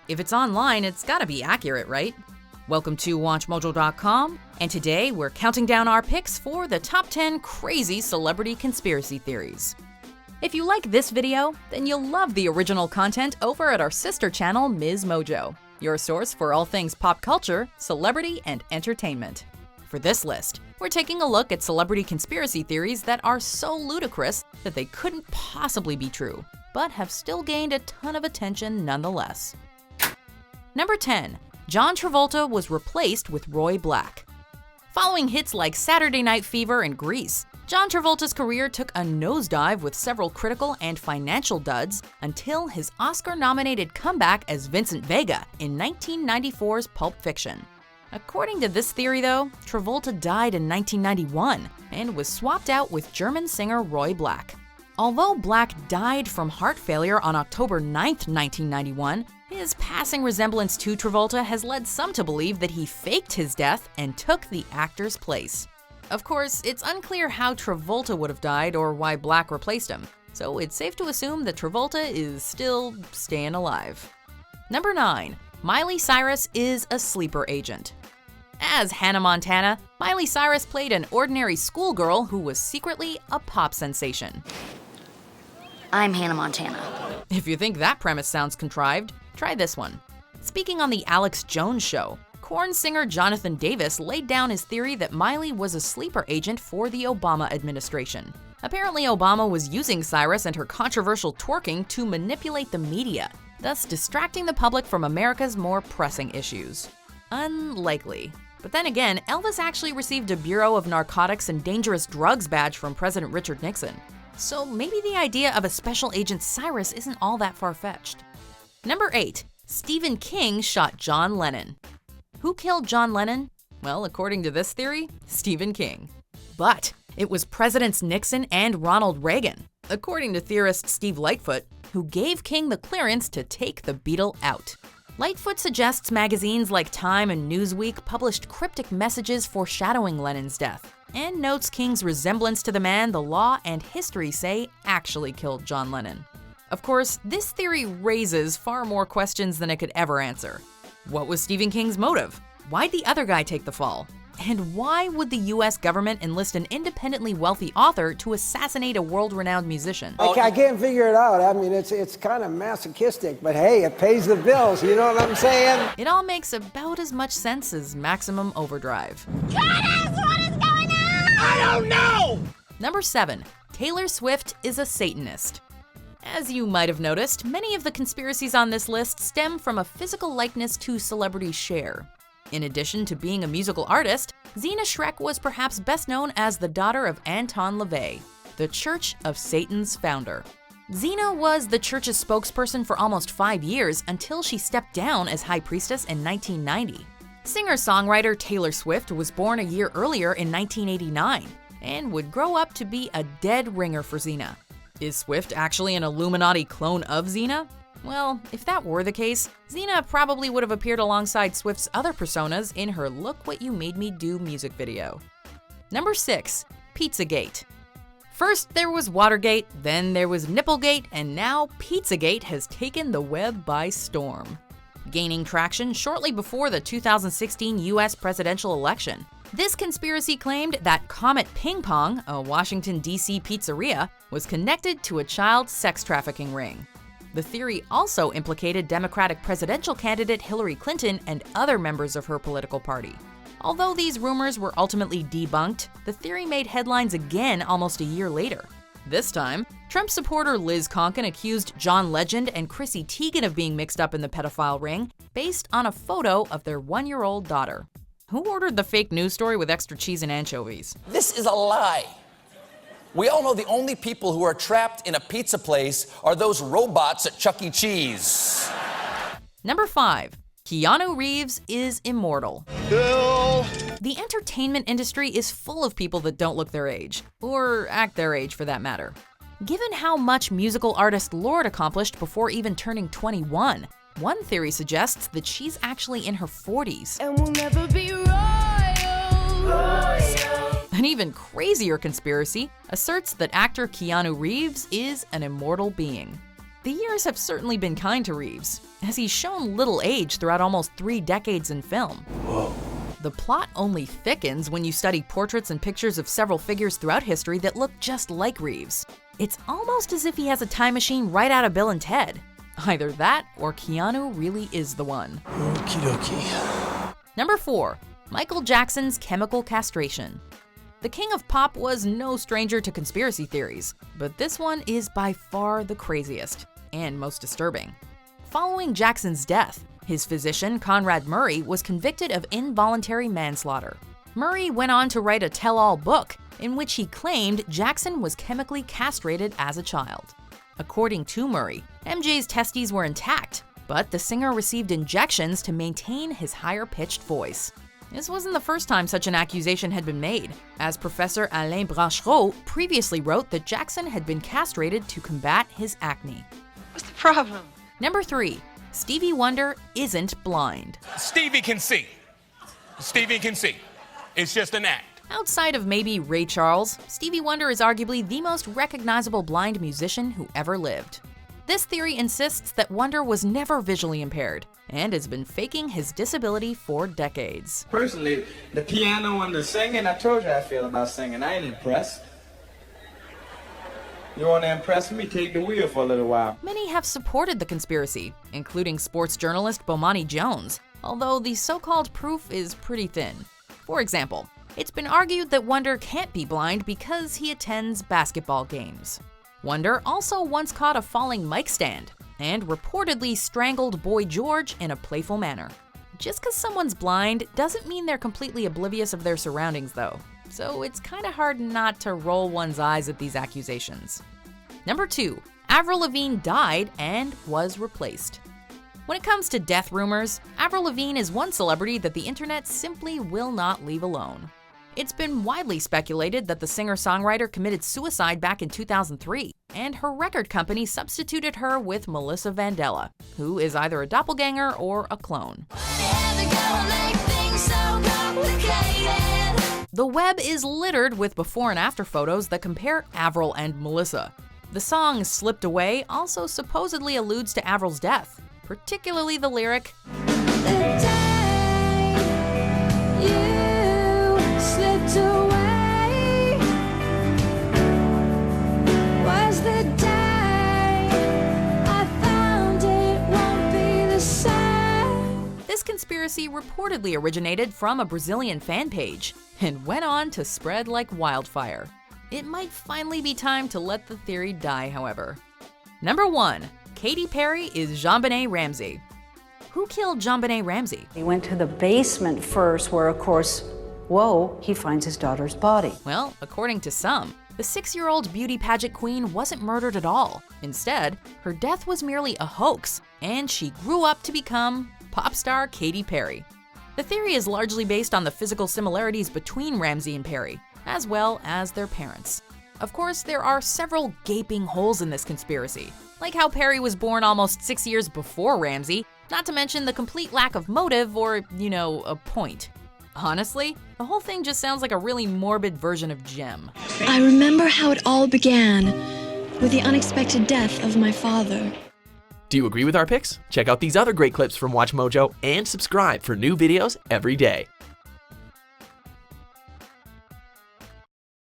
If it's online, it's gotta be accurate, right? Welcome to WatchMojo.com, and today we're counting down our picks for the top 10 crazy celebrity conspiracy theories. If you like this video, then you'll love the original content over at our sister channel, Ms. Mojo, your source for all things pop culture, celebrity, and entertainment. For this list, we're taking a look at celebrity conspiracy theories that are so ludicrous that they couldn't possibly be true, but have still gained a ton of attention nonetheless. Number 10. John Travolta was replaced with Roy Black. Following hits like Saturday Night Fever and Grease, John Travolta's career took a nosedive with several critical and financial duds until his Oscar-nominated comeback as Vincent Vega in 1994's Pulp Fiction. According to this theory, though, Travolta died in 1991 and was swapped out with German singer Roy Black. Although Black died from heart failure on October 9, 1991, his passing resemblance to Travolta has led some to believe that he faked his death and took the actor's place. Of course, it's unclear how Travolta would have died or why Black replaced him, so it's safe to assume that Travolta is still staying alive. Number 9. Miley Cyrus is a sleeper agent. As Hannah Montana, Miley Cyrus played an ordinary schoolgirl who was secretly a pop sensation. I'm Hannah Montana. If you think that premise sounds contrived, try this one. Speaking on the Alex Jones Show, Korn singer Jonathan Davis laid down his theory that Miley was a sleeper agent for the Obama administration. Apparently, Obama was using Cyrus and her controversial twerking to manipulate the media, thus distracting the public from America's more pressing issues. Unlikely. But then again, Elvis actually received a Bureau of Narcotics and Dangerous Drugs badge from President Richard Nixon. So maybe the idea of a special agent Cyrus isn't all that far-fetched. Number 8. Stephen King shot John Lennon. Who killed John Lennon? Well, according to this theory, Stephen King. But it was Presidents Nixon and Ronald Reagan, according to theorist Steve Lightfoot, who gave King the clearance to take the Beatle out. Lightfoot suggests magazines like Time and Newsweek published cryptic messages foreshadowing Lennon's death, and notes King's resemblance to the man the law and history say actually killed John Lennon. Of course, this theory raises far more questions than it could ever answer. What was Stephen King's motive? Why'd the other guy take the fall? And why would the US government enlist an independently wealthy author to assassinate a world-renowned musician? I can't figure it out. I mean, it's kind of masochistic, but hey, it pays the bills, you know what I'm saying? It all makes about as much sense as Maximum Overdrive. Curtis, what is going on? I don't know! Number 7. Taylor Swift is a Satanist. As you might have noticed, many of the conspiracies on this list stem from a physical likeness to celebrity Cher. In addition to being a musical artist, Zena Schreck was perhaps best known as the daughter of Anton LaVey, the Church of Satan's founder. Zena was the church's spokesperson for almost 5 years until she stepped down as high priestess in 1990. Singer-songwriter Taylor Swift was born a year earlier in 1989 and would grow up to be a dead ringer for Zena. Is Swift actually an Illuminati clone of Zena? Well, if that were the case, Zena probably would have appeared alongside Swift's other personas in her Look What You Made Me Do music video. Number 6. Pizzagate. First there was Watergate, then there was Nipplegate, and now Pizzagate has taken the web by storm. Gaining traction shortly before the 2016 US presidential election, this conspiracy claimed that Comet Ping Pong, a Washington, D.C. pizzeria, was connected to a child sex trafficking ring. The theory also implicated Democratic presidential candidate Hillary Clinton and other members of her political party. Although these rumors were ultimately debunked, the theory made headlines again almost a year later. This time, Trump supporter Liz Conkin accused John Legend and Chrissy Teigen of being mixed up in the pedophile ring based on a photo of their 1-year-old daughter. Who ordered the fake news story with extra cheese and anchovies? This is a lie. We all know the only people who are trapped in a pizza place are those robots at Chuck E. Cheese. Number 5. Keanu Reeves is immortal. Bill. The entertainment industry is full of people that don't look their age, or act their age for that matter. Given how much musical artist Lorde accomplished before even turning 21, one theory suggests that she's actually in her 40s. And we'll never be royal. An even crazier conspiracy asserts that actor Keanu Reeves is an immortal being. The years have certainly been kind to Reeves. as he's shown little age throughout almost 3 decades in film. Whoa. The plot only thickens when you study portraits and pictures of several figures throughout history that look just like Reeves. It's almost as if he has a time machine right out of Bill and Ted. Either that, or Keanu really is the one. Okie dokie. Number 4. Michael Jackson's chemical castration. The king of pop was no stranger to conspiracy theories, but this one is by far the craziest and most disturbing. Following Jackson's death, his physician, Conrad Murray, was convicted of involuntary manslaughter. Murray went on to write a tell-all book in which he claimed Jackson was chemically castrated as a child. According to Murray, MJ's testes were intact, but the singer received injections to maintain his higher-pitched voice. This wasn't the first time such an accusation had been made, as Professor Alain Branchereau previously wrote that Jackson had been castrated to combat his acne. What's the problem? Number 3. Stevie Wonder isn't blind. Stevie can see. Stevie can see. It's just an act. Outside of maybe Ray Charles, Stevie Wonder is arguably the most recognizable blind musician who ever lived. This theory insists that Wonder was never visually impaired and has been faking his disability for decades. Personally, the piano and the singing, I told you how I feel about singing. I ain't impressed. You want to impress me? Take the wheel for a little while. Many have supported the conspiracy, including sports journalist Bomani Jones, although the so-called proof is pretty thin. For example, it's been argued that Wonder can't be blind because he attends basketball games. Wonder also once caught a falling mic stand and reportedly strangled Boy George in a playful manner. Just because someone's blind doesn't mean they're completely oblivious of their surroundings, though, so it's kind of hard not to roll one's eyes at these accusations. Number 2. Avril Lavigne died and was replaced. When it comes to death rumors, Avril Lavigne is one celebrity that the internet simply will not leave alone. It's been widely speculated that the singer-songwriter committed suicide back in 2003, and her record company substituted her with Melissa Vandella, who is either a doppelganger or a clone. The web is littered with before and after photos that compare Avril and Melissa. The song Slipped Away also supposedly alludes to Avril's death, particularly the lyric, This conspiracy reportedly originated from a Brazilian fan page and went on to spread like wildfire. It might finally be time to let the theory die, however. Number 1. Katy Perry is JonBenét Ramsey. Who killed JonBenét Ramsey? He went to the basement first where, of course, whoa, he finds his daughter's body. Well, according to some, the 6-year-old beauty pageant queen wasn't murdered at all. Instead, her death was merely a hoax, and she grew up to become pop star Katy Perry. The theory is largely based on the physical similarities between Ramsey and Perry, as well as their parents. Of course, there are several gaping holes in this conspiracy, like how Perry was born almost 6 years before Ramsey, not to mention the complete lack of motive or, a point. Honestly, the whole thing just sounds like a really morbid version of Jem. I remember how it all began with the unexpected death of my father. Do you agree with our picks? Check out these other great clips from WatchMojo and subscribe for new videos every day.